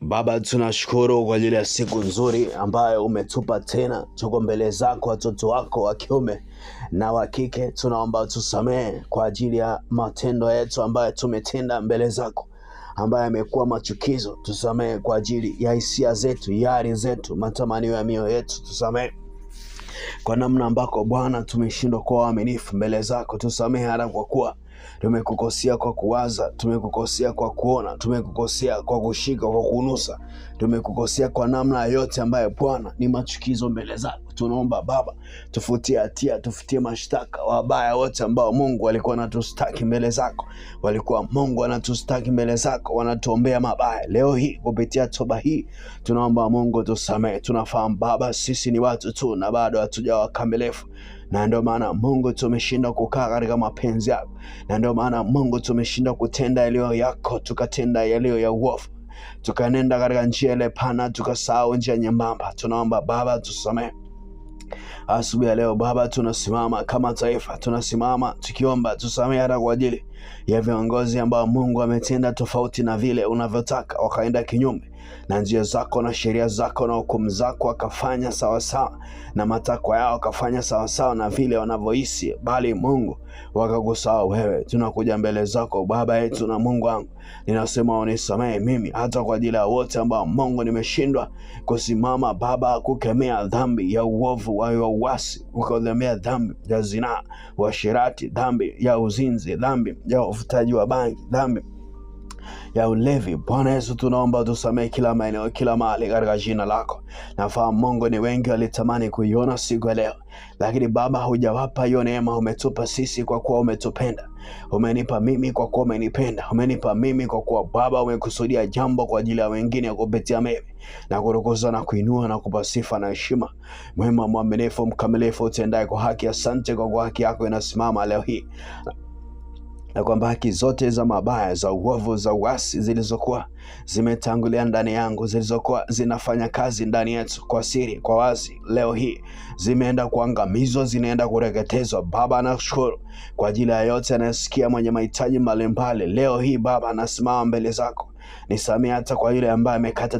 Baba, tunashukuru kwa ajili ya siku nzuri ambayo umetupa tena. Tuko mbele zako watoto wako wa kiume na wa kike. Tunaomba tusamehe kwa ajili ya matendo yetu ambayo tumetenda mbele zako, ambayo yamekuwa machukizo. Tusamehe kwa ajili ya hisia zetu, yari zetu, matamanio ya mioyo yetu. Tusamehe kwa namna ambako Bwana tumeshindwa kuwa waaminifu mbele zako. Tusamehe hata kwa kuwa tumekukosea kwa kuwaza, tumekukosea kwa kuona, tumekukosea kwa kushika, kwa kunusa, tumekukosea kwa namna yote ambayo Bwana ni machukizo mbele zako. Tunaomba Baba, tufutie hatia, tufutie mashtaka wabaya wote ambao Mungu alikuwa anatustaki mbele zako. Walikuwa Mungu anatustaki mbele zako, wanatuombea mabaya. Leo hii kupitia toba hii tunaomba Mungu tusamehe. Tunafahamu Baba, sisi ni watu tu na bado hatujawa kamilifu, na ndio maana Mungu tumeshindwa kukaa katika mapenzi yako, na ndio maana Mungu tumeshindwa kutenda yaliyo yako, tukatenda yaliyo ya uovu, tukanenda katika njia ile pana, tukasahau njia nyembamba. Tunaomba Baba tusamehe. Asubuhi ya leo Baba, tunasimama kama taifa, tunasimama tukiomba tusamehe hata kwa ajili ya viongozi ambao Mungu ametenda tofauti na vile unavyotaka, wakaenda kinyume na njia zako na sheria zako na hukumu zako, wakafanya sawasawa na matakwa yao, wakafanya sawasawa na vile wanavyohisi, bali Mungu wakakusahau wewe. Tunakuja mbele zako Baba yetu na Mungu wangu, ninasema unisamehe mimi hata kwa ajili ya wote ambao Mungu nimeshindwa kusimama Baba kukemea dhambi ya uovu wa uasi, kukemea dhambi ya zinaa, uasherati, dhambi ya uzinzi, dhambi ya uvutaji wa bangi, dhambi ya ulevi. Bwana Yesu, tunaomba tusamehe kila maeneo, kila mahali katika jina lako. Nafahamu Mungu ni wengi walitamani kuiona siku ya leo, lakini Baba hujawapa hiyo neema. Umetupa sisi kwa kuwa umetupenda. Umenipa mimi kwa kuwa umenipenda. Umenipa mimi kwa kuwa Baba umekusudia jambo kwa ajili ya wengine kupitia mimi, na kurukuza na kuinua na kupa sifa na heshima. Mwema, mwaminifu, mkamilifu, utendaye kwa haki. Asante kwa kuwa haki yako inasimama leo hii, na kwamba haki zote za mabaya, za uovu, za uasi zilizokuwa zimetangulia ndani yangu, zilizokuwa zinafanya kazi ndani yetu kwa siri, kwa wazi, leo hii zimeenda kuangamizwa, zinaenda kureketezwa. Baba, nashukuru kwa ajili ya yote anayesikia mwenye mahitaji mbalimbali. Leo hii Baba, anasimama mbele zako. Nisamehe hata kwa yule ambaye amekata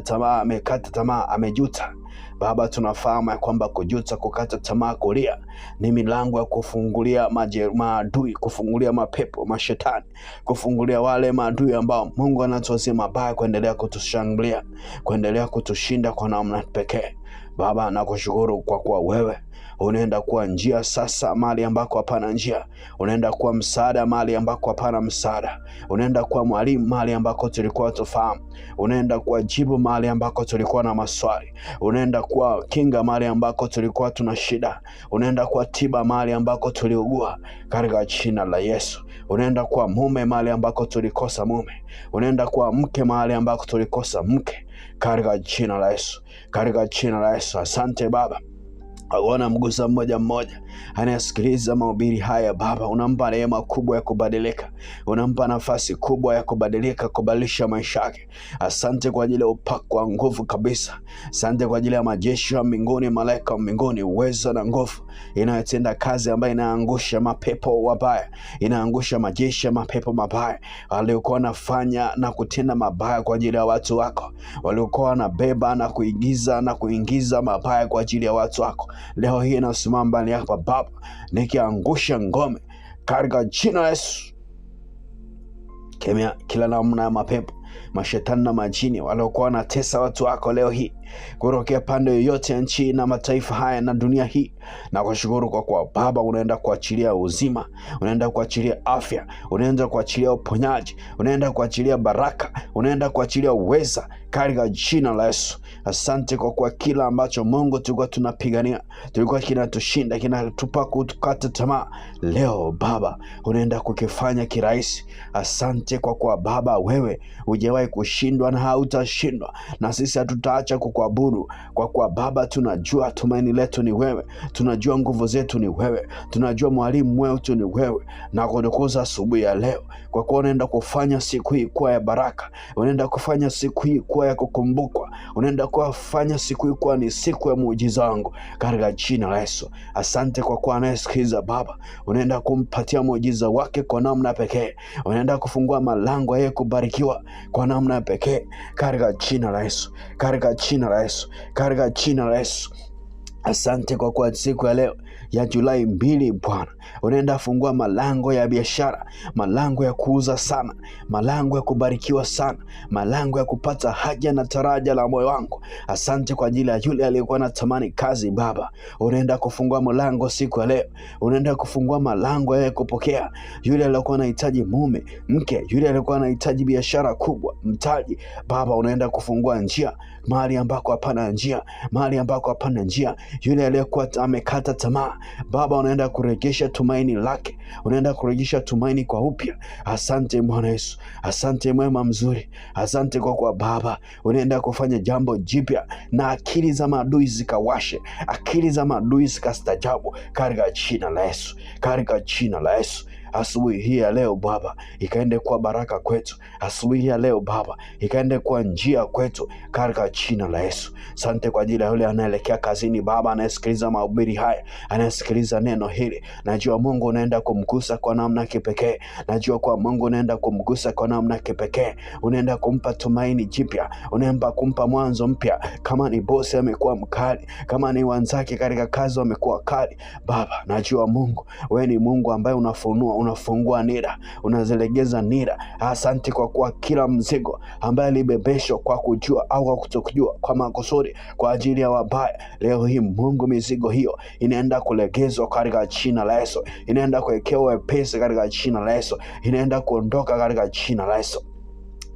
tamaa, amejuta. Baba, tunafahamu ya kwamba kujuta, kukata tamaa, kulia ni milango ya kufungulia maadui, kufungulia mapepo, mashetani, kufungulia wale maadui ambao Mungu anatuwazia mabaya, kuendelea kutushambulia, kuendelea kutushinda kwa namna pekee. Baba, nakushukuru kwa kuwa wewe unaenda kuwa njia sasa mahali ambako hapana njia. Unaenda kuwa msaada mahali ambako hapana msaada. Unaenda kuwa mwalimu mahali ambako tulikuwa tufahamu. Unaenda kuwa jibu mahali ambako tulikuwa na maswali. Unaenda kuwa kinga mahali ambako tulikuwa tuna shida. Unaenda kuwa tiba mahali ambako tuliugua, katika jina la Yesu. Unaenda kuwa mume mahali ambako tulikosa mume. Unaenda kuwa mke mahali ambako tulikosa mke, katika jina la Yesu, katika jina la Yesu. Asante Baba. Aona mgusa mmoja mmoja anayesikiliza mahubiri haya Baba, unampa neema kubwa ya kubadilika, unampa nafasi kubwa ya kubadilika, kubadilisha maisha yake. Asante kwa ajili ya upako wa nguvu kabisa. Asante kwa ajili ya majeshi ya mbinguni, malaika wa mbinguni, uwezo na nguvu inayotenda kazi, ambayo inaangusha mapepo wabaya, inaangusha majeshi ya mapepo mabaya waliokuwa wanafanya na kutenda mabaya kwa ajili ya watu wako, waliokuwa wanabeba na kuigiza na kuingiza mabaya kwa ajili ya watu wako. Leo hii nasimama mbele yako Baba, nikiangusha ngome katika jina la Yesu. Kemea kila namna ya mapepo, mashetani na majini waliokuwa wanatesa watu wako leo hii kutokea pande yoyote ya nchi na mataifa haya na dunia hii. Na kushukuru kwa kuwa Baba unaenda kuachilia uzima, unaenda kuachilia afya, unaenda kuachilia uponyaji, unaenda kuachilia baraka, unaenda kuachilia uweza katika jina la Yesu. Asante kwa kuwa kila ambacho Mungu tulikuwa tunapigania, tulikuwa kinatushinda, kinatupa kukata tamaa, leo Baba unaenda kukifanya kirahisi. Asante kwa kuwa Baba wewe hujawahi kushindwa na hautashindwa, na sisi hatutaacha kukuabudu, kwa kuwa Baba tunajua tumaini letu ni wewe, tunajua nguvu zetu ni wewe, tunajua mwalimu wetu ni wewe. Na kutukuza asubuhi ya leo kwa kuwa unaenda kufanya siku hii kuwa ya baraka, unaenda kufanya siku hii kuwa ya kukumbukwa, unaenda kufanya siku hii kuwa ni siku ya muujiza wangu katika jina la Yesu. Asante kwa kuwa anayesikiza Baba, unaenda kumpatia muujiza wake kwa namna pekee, unaenda kufungua malango yeye kubarikiwa kwa namna pekee katika jina la Yesu, katika jina la Yesu, katika jina la Yesu. Asante kwa kuwa siku ya leo ya Julai 2 Bwana, unaenda fungua malango ya biashara, malango ya kuuza sana, malango ya kubarikiwa sana, malango ya kupata haja na taraja la moyo wangu. Asante kwa ajili ya yule aliyekuwa anatamani kazi Baba, unaenda kufungua malango siku ya leo, unaenda kufungua malango ya kupokea. Yule aliyekuwa anahitaji mume, mke, yule aliyekuwa anahitaji biashara kubwa, mtaji, Baba unaenda kufungua njia mahali ambako hapana njia, mahali ambako hapana njia. Yule aliyekuwa amekata tamaa Baba unaenda kurejesha tumaini lake, unaenda kurejesha tumaini kwa upya. Asante Bwana Yesu, asante mwema mzuri, asante kwa kuwa Baba unaenda kufanya jambo jipya na akili za maadui zikawashe, akili za maadui zikastajabu katika jina la Yesu, katika jina la Yesu. Asubuhi hii ya leo Baba ikaende kuwa baraka kwetu. Asubuhi hii ya leo Baba ikaende kuwa njia kwetu katika jina la Yesu. Asante kwa ajili ya yule anaelekea kazini Baba, anayesikiliza mahubiri haya, anayesikiliza neno hili. Najua Mungu unaenda kumgusa kwa namna kipekee. Najua kwa Mungu unaenda kumgusa kwa namna kipekee. Unaenda kumpa tumaini jipya, unaenda kumpa mwanzo mpya. Kama ni bosi amekuwa mkali, kama ni wenzake katika kazi wamekuwa kali, Baba najua Mungu wewe ni Mungu ambaye unafungua nira, unazilegeza nira. Asante kwa kuwa kila mzigo ambaye libebeshwa kwa kujua au kwa kutokujua, kwa makusudi, kwa ajili ya wabaya, leo hii Mungu mizigo hiyo inaenda kulegezwa katika jina la Yesu, inaenda kuwekewa wepesi katika jina la Yesu, inaenda kuondoka katika jina la Yesu.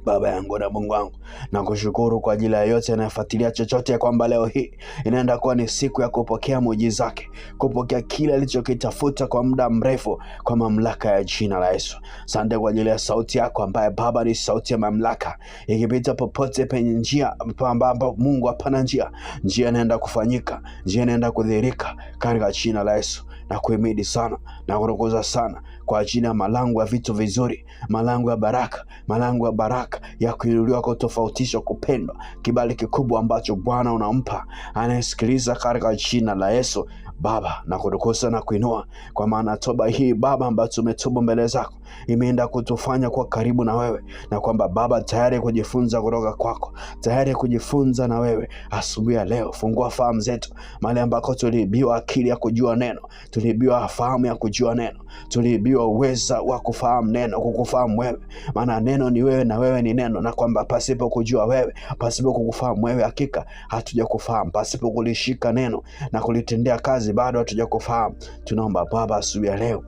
Baba yangu na Mungu wangu, na kushukuru kwa ajili ya yote anayefuatilia chochote, kwamba leo hii inaenda kuwa ni siku ya kupokea muujiza wake, kupokea kile alichokitafuta kwa muda mrefu, kwa mamlaka ya jina la Yesu. Asante kwa ajili ya sauti yako ambaye Baba ni sauti ya mamlaka, ikipita popote penye njia ambapo Mungu hapana njia, njia inaenda kufanyika, njia inaenda kudhihirika katika jina la Yesu. Na kuhimidi sana na kutukuza sana kwa ajili ya malango ya vitu vizuri, malango ya baraka, malango ya baraka ya kuinuliwa, kutofautisha, kupendwa, kibali kikubwa ambacho Bwana unampa anayesikiliza katika jina la Yesu. Baba na kutukuza na kuinua, kwa maana toba hii Baba ambayo tumetubu mbele zako imeenda kutufanya kwa karibu na wewe, na kwamba Baba tayari kujifunza kutoka kwako, tayari kujifunza na wewe. Asubuhi ya leo fungua fahamu zetu, mahali ambako tuliibiwa akili ya kujua neno, tuliibiwa fahamu ya kujua neno, tuliibiwa uweza wa kufahamu neno, kukufahamu wewe, maana neno ni wewe na wewe ni neno, na kwamba pasipo kujua wewe, pasipo kukufahamu wewe, hakika hatuja kufahamu. Pasipo kulishika neno na kulitendea kazi, bado hatuja kufahamu. Tunaomba Baba asubuhi ya leo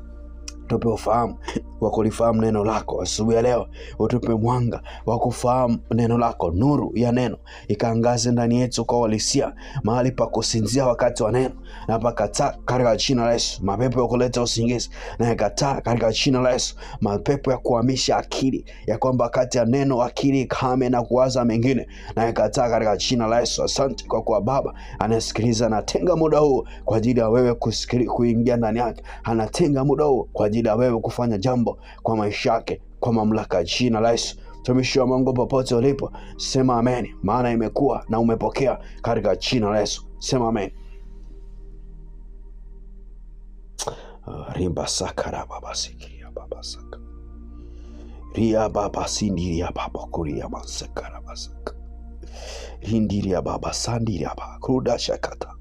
tupe ufahamu wa kulifahamu neno lako. Asubuhi ya leo utupe mwanga wa kufahamu neno lako, nuru ya neno ikaangaze ndani yetu kwa uhalisia, mahali pa kusinzia wakati wa neno na pakataa katika jina la Yesu. Mapepo ya kuleta usingizi na yakataa katika jina la Yesu. Mapepo ya kuhamisha akili, ya kwamba wakati ya neno akili kame na kuwaza mengine, na yakataa katika jina la Yesu. Asante kwa kuwa Baba anasikiliza, anatenga muda huu kwa ajili ya wewe kuingia ndani yake, anatenga muda huu kwa ajili ya wewe kufanya jambo kwa maisha yake, kwa mamlaka ya jina la Yesu. Mtumishi wa Mungu popote ulipo, sema amen, maana imekuwa na umepokea katika jina la Yesu. Sema amen. Rimba sakara baba sikia baba saka. Ria baba sindiria baba kuria masakara basaka. Rindiria baba sandiria baba kuda shakata.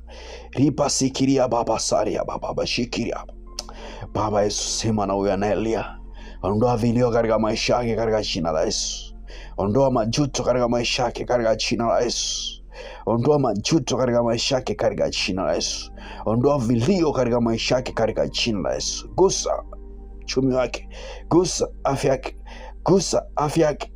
Ripa sikiria baba saria baba bashikiria. Baba Yesu, sema na huyu anayelia. Ondoa vilio katika maisha yake katika jina la Yesu. Ondoa majuto katika maisha yake katika jina la Yesu. Ondoa majuto katika maisha yake katika jina la Yesu. Ondoa vilio katika maisha yake katika jina la Yesu. Gusa uchumi wake, gusa afya yake, gusa afya yake,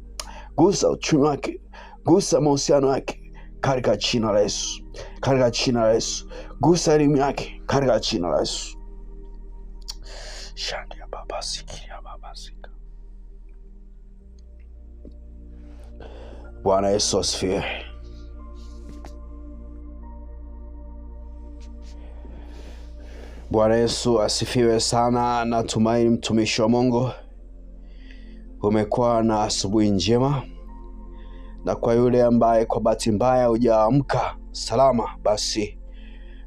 gusa uchumi wake, gusa mahusiano yake katika jina la Yesu, katika jina la Yesu. Gusa elimu yake katika jina la Yesu. Shandi ya baba sikia baba sika. Bwana Yesu asifiwe. Bwana Yesu asifiwe sana. Natumaini mtumishi wa Mungu umekuwa na asubuhi njema. Na kwa yule ambaye kwa bahati mbaya hujaamka salama, basi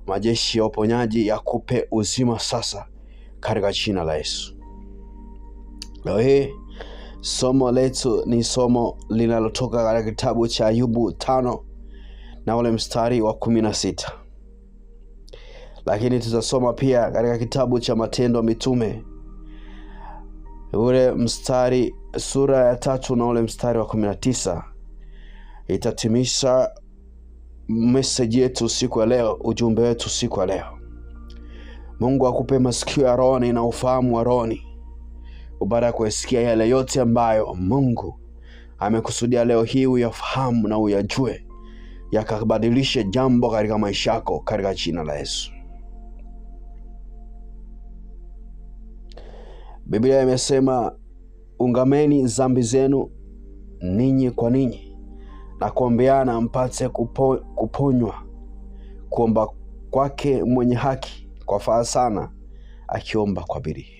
majeshi ya uponyaji yakupe uzima sasa katika jina la Yesu. Leo hii somo letu ni somo linalotoka katika kitabu cha Ayubu 5 na ule mstari wa 16. Lakini tutasoma pia katika kitabu cha Matendo ya Mitume ule mstari sura ya 3 na ule mstari wa 19. Itatimisha message yetu siku ya leo, ujumbe wetu siku ya leo. Mungu akupe masikio ya rohoni na ufahamu wa rohoni, baada ya kusikia yale yote ambayo Mungu amekusudia leo hii uyafahamu na uyajue, yakabadilishe jambo katika maisha yako katika jina la Yesu. Biblia imesema, ungameni dhambi zenu ninyi kwa ninyi na kuombeana mpate kuponywa. Kuomba kwake mwenye haki kwafaa sana, akiomba kwa bidii.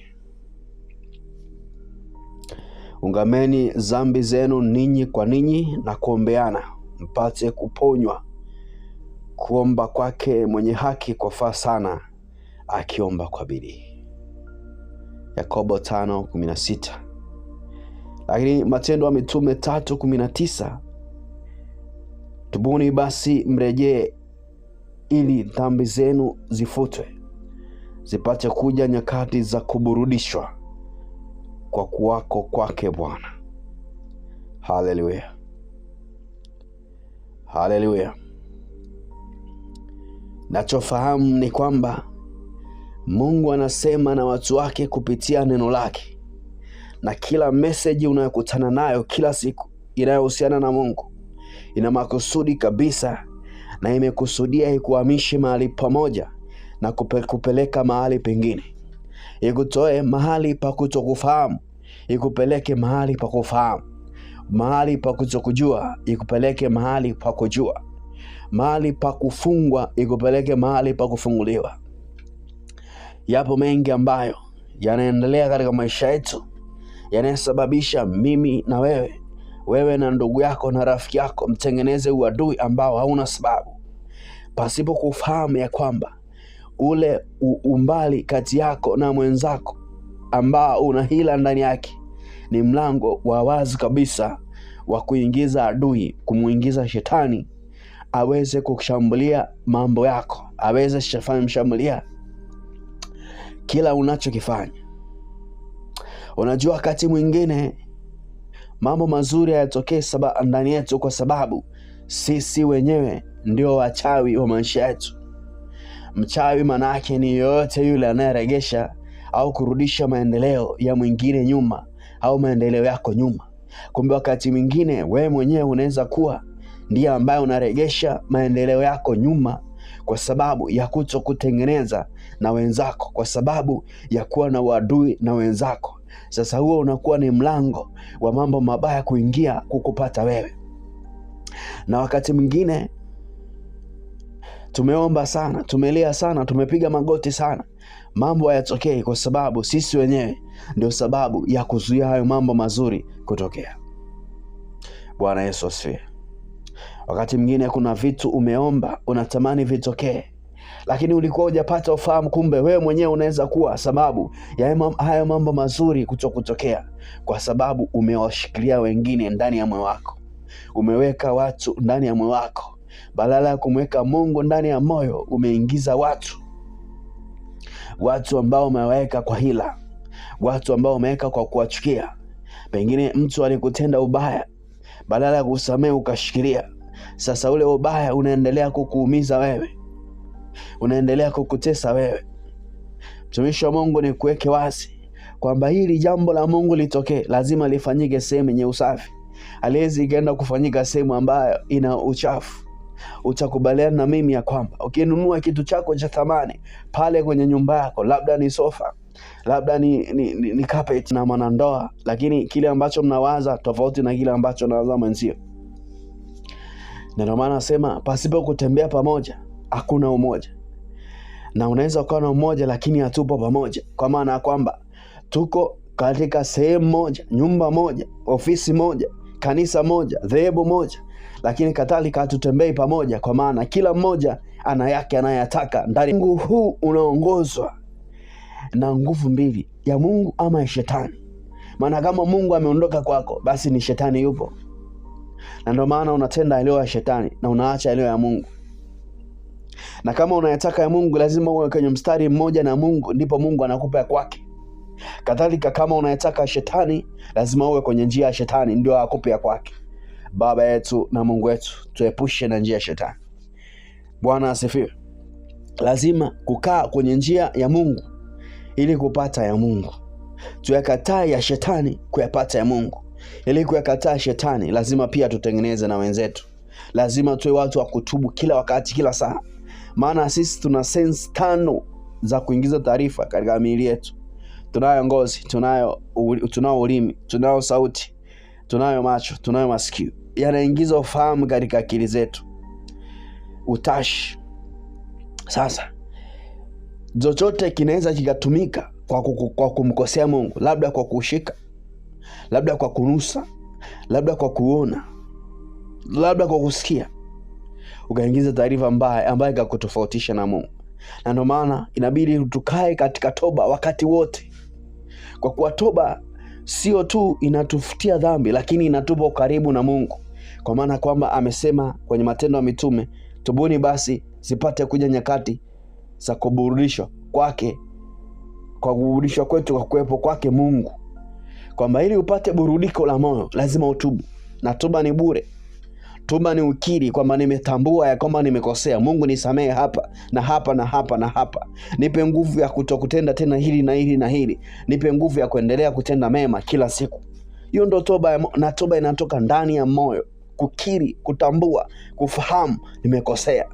Ungameni dhambi zenu ninyi kwa ninyi na kuombeana mpate kuponywa. Kuomba kwake mwenye haki kwafaa sana, akiomba kwa bidii. Yakobo 5:16. Lakini Matendo ya Mitume 3:19, tubuni basi mrejee ili dhambi zenu zifutwe, zipate kuja nyakati za kuburudishwa kwa kuwako kwake Bwana. Haleluya, haleluya. Nachofahamu ni kwamba Mungu anasema na watu wake kupitia neno lake, na kila message unayokutana nayo kila siku inayohusiana na Mungu ina makusudi kabisa, na imekusudia ikuhamishe mahali pamoja na kupeleka mahali pengine. Ikutoe mahali pa kutokufahamu ikupeleke mahali pa kufahamu, mahali pa kutokujua ikupeleke mahali pa kujua, mahali pa kufungwa ikupeleke mahali pa kufunguliwa. Yapo mengi ambayo yanaendelea katika maisha yetu, yanayosababisha mimi na wewe na ndugu yako na rafiki yako mtengeneze uadui ambao hauna sababu, pasipo kufahamu ya kwamba ule umbali kati yako na mwenzako ambao una hila ndani yake ni mlango wa wazi kabisa wa kuingiza adui, kumuingiza shetani aweze kushambulia mambo yako, aweze kushambulia kila unachokifanya. Unajua, wakati mwingine mambo mazuri hayatokee ndani yetu kwa sababu sisi wenyewe ndio wachawi wa maisha yetu. Mchawi manake ni yote yule anayeregesha au kurudisha maendeleo ya mwingine nyuma au maendeleo yako nyuma. Kumbe wakati mwingine wewe mwenyewe unaweza kuwa ndiye ambaye unaregesha maendeleo yako nyuma kwa sababu ya kutokutengeneza na wenzako, kwa sababu ya kuwa na uadui na wenzako. Sasa huo unakuwa ni mlango wa mambo mabaya kuingia kukupata wewe. Na wakati mwingine tumeomba sana, tumelia sana, tumepiga magoti sana, mambo hayatokei kwa sababu sisi wenyewe ndio sababu ya kuzuia hayo mambo mazuri kutokea. Bwana Yesu asifiwe. Wakati mwingine kuna vitu umeomba unatamani vitokee, lakini ulikuwa hujapata ufahamu, kumbe wewe mwenyewe unaweza kuwa sababu ya hayo mambo mazuri kutokea, kwa sababu umewashikilia wengine ndani ya moyo wako. Umeweka watu ndani ya moyo wako, badala ya kumweka Mungu ndani ya moyo umeingiza watu ambao umeweka kwa hila, watu ambao umeweka kwa kuwachukia. Pengine mtu alikutenda ubaya, badala ya kusamehe ukashikilia. Sasa ule ubaya unaendelea kukuumiza wewe, unaendelea kukutesa wewe. Mtumishi wa Mungu, ni kuweke wazi kwamba hili jambo la Mungu litokee lazima lifanyike sehemu yenye usafi. Haliwezi ikaenda kufanyika sehemu ambayo ina uchafu. Utakubaliana na mimi ya kwamba ukinunua kitu chako cha thamani pale kwenye nyumba yako, labda ni sofa, labda ni carpet na mwanandoa, lakini kile ambacho mnawaza tofauti na kile ambacho nawaza mwenzio. Ndio maana nasema pasipo kutembea pamoja hakuna umoja. Na unaweza kuwa na umoja lakini hatupo pamoja, kwa maana ya kwamba tuko katika sehemu moja, nyumba moja, ofisi moja, kanisa moja, dhehebu moja, lakini kadhalika hatutembei pamoja, kwa maana kila mmoja ana yake anayataka ndani. Mungu huu unaongozwa na nguvu mbili, ya Mungu ama ya shetani. Maana kama Mungu ameondoka kwako, basi ni shetani yupo, na ndio maana unatenda yaliyo ya shetani na unaacha yaliyo ya Mungu. Na kama unayataka ya Mungu, lazima uwe kwenye mstari mmoja na Mungu, ndipo Mungu anakupa ya kwake. Kadhalika kama unayataka shetani, lazima uwe kwenye njia ya shetani, ndio akupe ya kwake. Baba yetu na Mungu wetu, tuepushe na njia ya shetani. Bwana asifiwe. Lazima kukaa kwenye njia ya Mungu ili kupata ya Mungu. Tuyakataa ya shetani kuyapata ya Mungu. Ili kuyakataa shetani, lazima pia tutengeneze na wenzetu. Lazima tuwe watu wa kutubu kila wakati, kila saa. Maana sisi tuna sense 5 za kuingiza taarifa katika miili yetu. Tunayo ngozi, tunao ulimi, tunayo sauti, tunayo macho, tunayo masikio. Yanaingiza ufahamu katika akili zetu, utashi. Sasa chochote kinaweza kikatumika kwa kumkosea Mungu, labda kwa kushika, labda kwa kunusa, labda kwa kuona, labda kwa kusikia, ukaingiza taarifa mbaya ambayo ikakutofautisha na Mungu. Na ndio maana inabidi tukae katika toba wakati wote, kwa kuwa toba sio tu inatufutia dhambi, lakini inatupa karibu na Mungu. Kwa maana kwamba amesema kwenye Matendo ya Mitume, tubuni basi zipate kuja nyakati za kuburudishwa kwake, kwa kuburudishwa kwetu kwa kuwepo kwake Mungu. Kwamba ili upate burudiko la moyo, lazima utubu. Na toba ni bure. Toba ni ukiri kwamba nimetambua ya kwamba nimekosea. Mungu nisamehe hapa na hapa na hapa na hapa. Nipe nguvu ya kutokutenda tena hili na hili na hili. Nipe nguvu ya kuendelea kutenda mema kila siku. Hiyo ndio toba, na toba inatoka ndani ya moyo. Kukiri, kutambua, kufahamu nimekosea.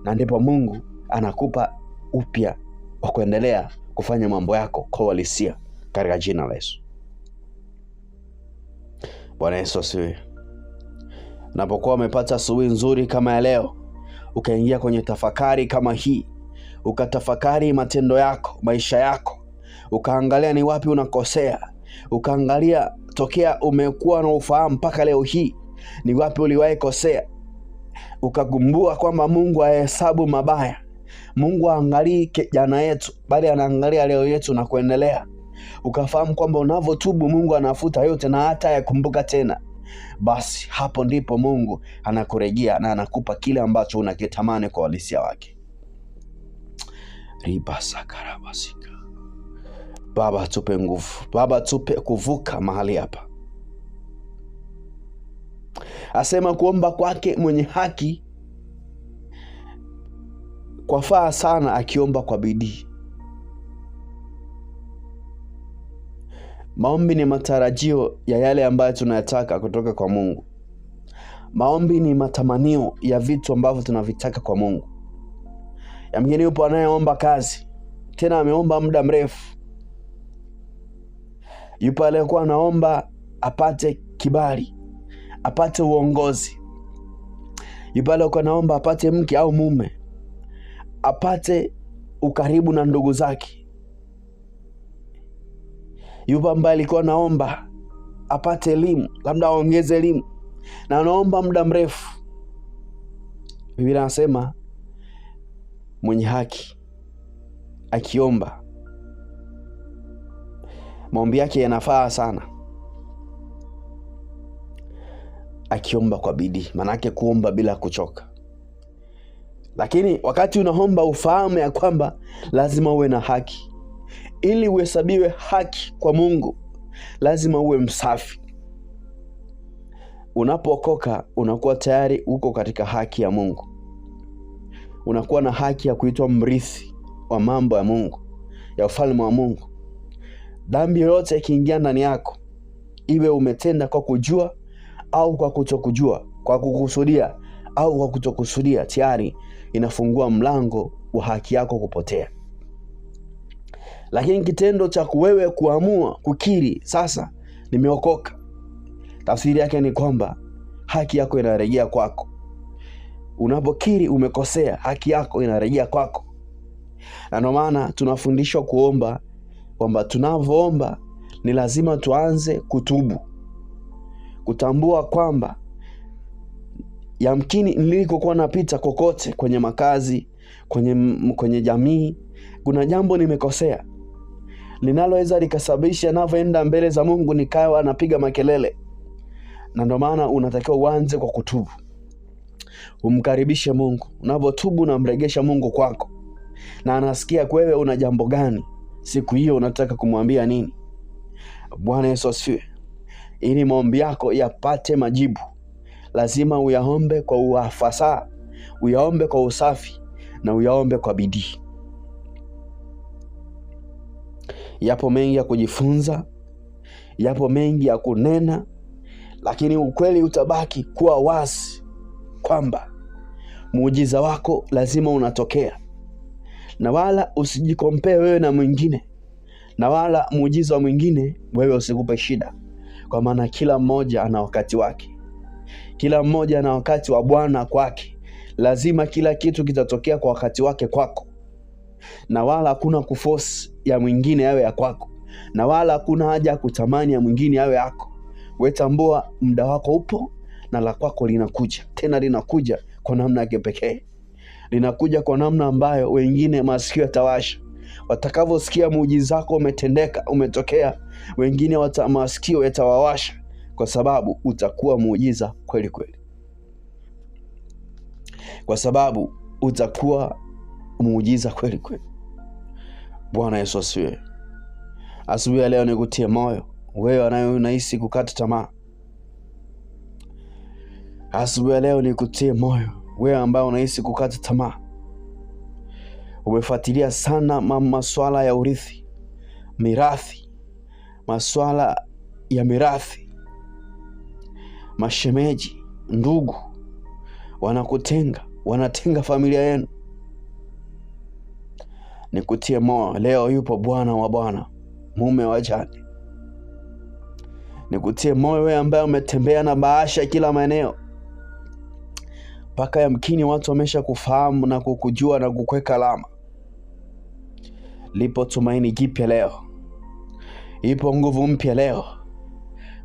Na ndipo Mungu anakupa upya wa kuendelea kufanya mambo yako kwa uhalisia, katika jina la Yesu. Bwana Yesu asifiwe. Unapokuwa umepata asubuhi nzuri kama ya leo, ukaingia kwenye tafakari kama hii, ukatafakari matendo yako, maisha yako, ukaangalia ni wapi unakosea, ukaangalia tokea umekuwa na ufahamu mpaka leo hii ni wapi uliwahi kosea, ukagumbua kwamba Mungu hahesabu mabaya. Mungu haangalii jana yetu, bali anaangalia leo yetu na kuendelea. Ukafahamu kwamba unavotubu Mungu anafuta yote na hata yakumbuka tena. Basi hapo ndipo Mungu anakurejea na anakupa kile ambacho unakitamani kwa uhalisia wake. Ribasakarabasika. Baba tupe nguvu. Baba tupe kuvuka mahali hapa. Asema kuomba kwake mwenye haki kwafaa sana akiomba kwa bidii. Maombi ni matarajio ya yale ambayo tunayataka kutoka kwa Mungu. Maombi ni matamanio ya vitu ambavyo tunavitaka kwa Mungu. Yamkini yupo anayeomba kazi, tena ameomba muda mrefu. Yupo aliyekuwa anaomba apate kibali, apate uongozi. Yupo aliyekuwa anaomba apate mke au mume, apate ukaribu na ndugu zake. Yupo ambaye alikuwa naomba apate elimu, labda aongeze elimu, na anaomba muda mrefu. Biblia inasema mwenye haki akiomba, maombi yake yanafaa sana akiomba kwa bidii. Maana yake kuomba bila kuchoka. Lakini wakati unaomba ufahamu ya kwamba lazima uwe na haki. Ili uhesabiwe haki kwa Mungu, lazima uwe msafi. Unapookoka unakuwa tayari uko katika haki ya Mungu. Unakuwa na haki ya kuitwa mrithi wa mambo ya Mungu, ya ufalme wa Mungu. Dhambi yoyote ikiingia ndani yako, iwe umetenda kwa kujua au kwa kutokujua, kwa kukusudia au kwa kutokusudia, tayari inafungua mlango wa haki yako kupotea. Lakini kitendo cha wewe kuamua kukiri sasa nimeokoka, tafsiri yake ni kwamba haki yako inarejea kwako. Unapokiri umekosea, haki yako inarejea kwako. Na ndio maana tunafundishwa kuomba kwamba tunavyoomba ni lazima tuanze kutubu. Kutambua kwamba Yamkini nilikokuwa napita kokote, kwenye makazi, kwenye jamii, kuna jambo nimekosea linaloweza likasababisha ninavyoenda mbele za Mungu nikawa napiga makelele. Na ndio maana unatakiwa uanze kwa kutubu. Umkaribishe Mungu. Unapotubu unamregesha Mungu kwako, na anasikia wewe una jambo gani siku hiyo, unataka kumwambia nini. Bwana Yesu asifiwe. Ili maombi yako yapate majibu, lazima uyaombe kwa ufasaha, uyaombe kwa usafi, na uyaombe kwa bidii. Yapo mengi ya kujifunza, yapo mengi ya kunena, lakini ukweli utabaki kuwa wazi kwamba muujiza wako lazima unatokea. Na wala usijikompee wewe na mwingine, na wala muujiza wa mwingine wewe usikupe shida, kwa maana kila mmoja ana wakati wake. Kila mmoja ana wakati wa Bwana kwake. Lazima kila kitu kitatokea kwa wakati wake kwako, na wala hakuna kuforce ya mwingine yawe ya kwako, na wala hakuna haja ya kutamani ya mwingine yawe yako. Wewe tambua muda wako upo, na la kwako linakuja. Tena linakuja kwa namna ya kipekee. Linakuja kwa namna ambayo wengine masikio yatawasha. Watakavyosikia muujiza wako umetendeka, umetokea, wengine masikio yatawawasha, kwa sababu utakuwa muujiza kweli kweli. Kwa sababu utakuwa muujiza kweli kweli. Bwana Yesu asifiwe. Asubuhi ya leo nikutie moyo wewe unahisi kukata tamaa. Asubuhi ya leo nikutie moyo wewe ambaye unahisi kukata tamaa. Umefuatilia sana masuala ya urithi, mirathi, masuala ya mirathi. Mashemeji, ndugu wanakutenga, wanatenga familia yenu. Nikutie moyo leo, yupo Bwana wa Bwana, mume wa jane. Nikutie moyo wewe ambaye umetembea na bahasha kila maeneo, mpaka yamkini watu wamesha kufahamu na kukujua na kukweka alama. Lipo tumaini jipya leo. Ipo nguvu mpya leo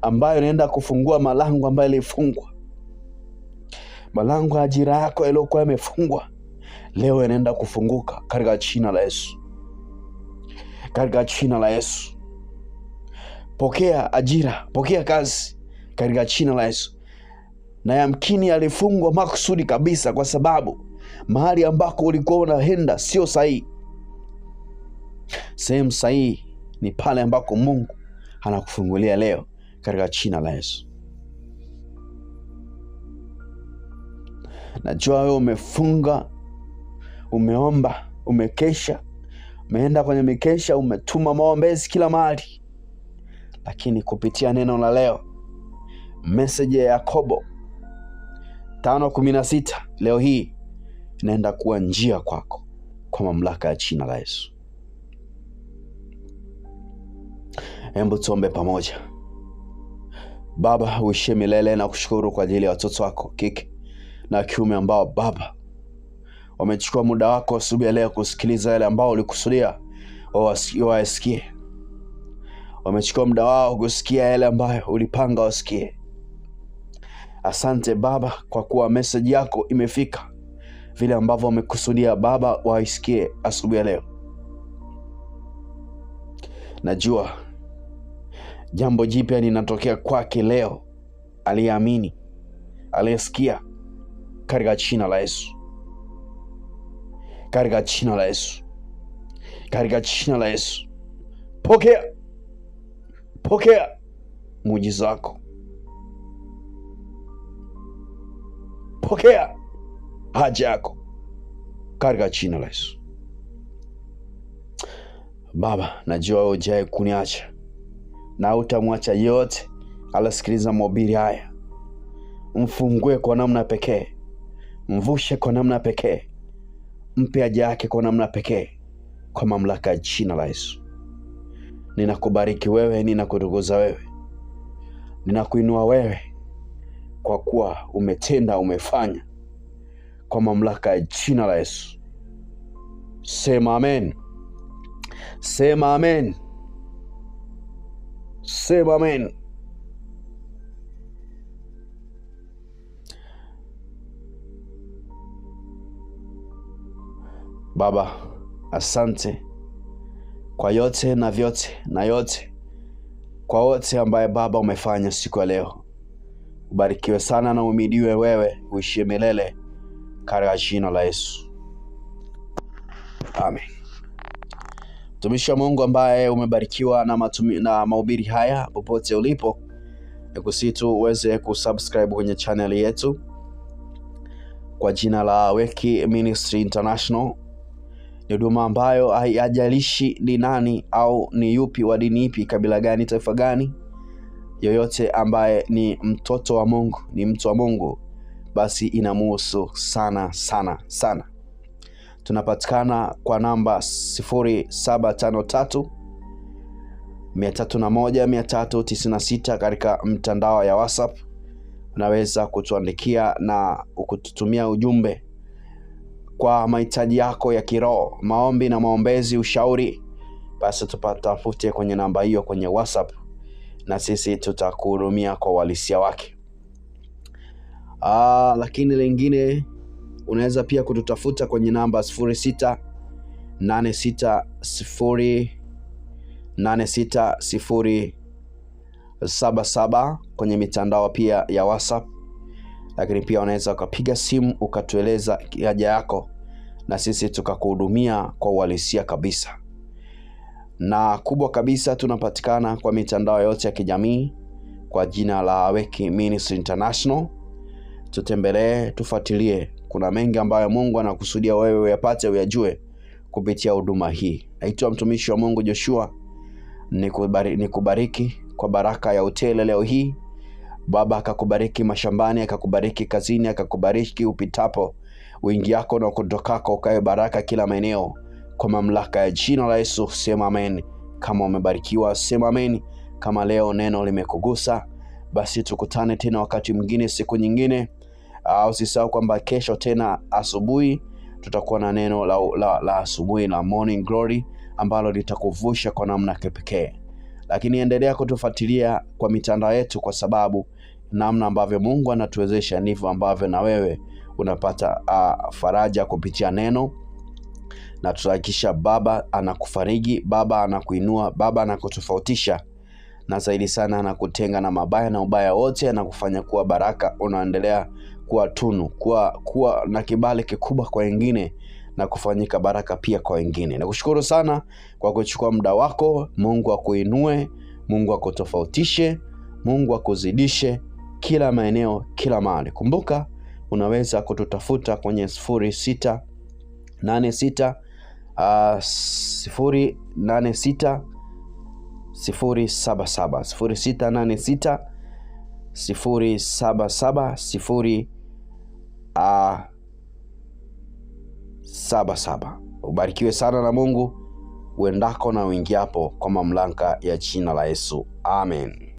ambayo inaenda kufungua malango ambayo yalifungwa. Malango ya ajira yako yaliokuwa yamefungwa leo yanaenda kufunguka katika jina la Yesu. Katika jina la Yesu. Pokea ajira, pokea kazi katika jina la Yesu. Na yamkini yalifungwa makusudi kabisa, kwa sababu mahali ambako ulikuwa unaenda sio sahihi. Sehemu sahihi ni pale ambako Mungu anakufungulia leo katika jina la Yesu. Najua wewe umefunga, umeomba, umekesha, umeenda kwenye mikesha, umetuma maombezi kila mahali, lakini kupitia neno la leo, message ya Yakobo 5:16 leo hii inaenda kuwa njia kwako kwa mamlaka ya jina la Yesu. Hebu tuombe pamoja. Baba, uishie milele, na kushukuru kwa ajili ya watoto wako kike na kiume ambao Baba wamechukua muda wako asubuhi ya leo kusikiliza yale ambao ulikusudia wasikie. Wamechukua muda wao kusikia yale ambayo ulipanga wasikie. Asante Baba kwa kuwa message yako imefika vile ambavyo umekusudia Baba waisikie asubuhi ya leo. Najua jambo jipya linatokea kwake leo, aliamini, alisikia, katika jina la Yesu. Katika jina la Yesu. Katika jina la Yesu. Pokea muujiza wako. Pokea haja yako katika jina la Yesu. Baba, najua wewe hujawahi kuniacha na utamwacha yote alasikiliza mahubiri haya. Mfungue kwa namna pekee, mvushe kwa namna pekee, mpe haja yake kwa namna pekee, kwa mamlaka ya jina la Yesu. Ninakubariki wewe, ninakutukuza wewe, ninakuinua wewe, kwa kuwa umetenda, umefanya, kwa mamlaka ya jina la Yesu. Sema amen. Sema amen. Sema amen. Baba, asante kwa yote na vyote na yote, kwa wote ambaye Baba umefanya siku ya leo. Ubarikiwe sana na umidiwe wewe, uishie milele katika jina la Yesu. Amen. Mtumishi wa Mungu ambaye umebarikiwa na mahubiri haya, popote ulipo, nikusihi tu uweze kusubscribe kwenye channel yetu kwa jina la Weki Ministry International. Ni huduma ambayo haijalishi ni nani au ni yupi wa dini ipi, kabila gani, taifa gani, yoyote ambaye ni mtoto wa Mungu, ni mtu wa Mungu, basi inamuhusu sana sana sana. Tunapatikana kwa namba 0753 301 396 katika mtandao ya WhatsApp. Unaweza kutuandikia na kututumia ujumbe kwa mahitaji yako ya kiroho, maombi na maombezi, ushauri. Basi tupatafute kwenye namba hiyo kwenye WhatsApp na sisi tutakuhudumia kwa uhalisia wake. Lakini lingine, unaweza pia kututafuta kwenye namba 0686086077 kwenye mitandao pia ya WhatsApp. Lakini pia unaweza ukapiga simu ukatueleza haja yako na sisi tukakuhudumia kwa uhalisia kabisa. Na kubwa kabisa, tunapatikana kwa mitandao yote ya kijamii kwa jina la Weki Ministry International. Tutembelee, tufuatilie. Kuna mengi ambayo Mungu anakusudia wewe uyapate, uyajue kupitia huduma hii. Naitwa mtumishi wa Mungu Joshua. Nikubariki kwa baraka ya utele leo hii. Baba akakubariki mashambani, akakubariki kazini, akakubariki upitapo, uingiako na kutokako, ukae baraka kila maeneo kwa mamlaka ya jina la Yesu. Sema amen. Kama umebarikiwa sema amen. Kama leo neno limekugusa, basi tukutane tena wakati mwingine, siku nyingine. Usisahau kwamba kesho tena asubuhi tutakuwa na neno la asubuhi la Morning Glory ambalo litakuvusha kwa namna kipekee. Lakini endelea kutufuatilia kwa mitandao yetu, kwa sababu namna ambavyo Mungu anatuwezesha ndivyo ambavyo na wewe unapata faraja kupitia neno. Na tutahakikisha Baba anakufariji, Baba anakuinua, Baba anakutofautisha, na zaidi sana anakutenga na mabaya na ubaya wote, anakufanya kuwa baraka, unaendelea kuwa tunu, kuwa na kibali kikubwa kwa wengine na kufanyika baraka pia kwa wengine. Nakushukuru sana kwa kuchukua muda wako. Mungu akuinue, Mungu akutofautishe, Mungu akuzidishe kila maeneo, kila mahali. Kumbuka unaweza kututafuta kwenye 0686 086 077 0686 077 077. Ubarikiwe sana na Mungu uendako na uingiapo kwa mamlaka ya jina la Yesu. Amen.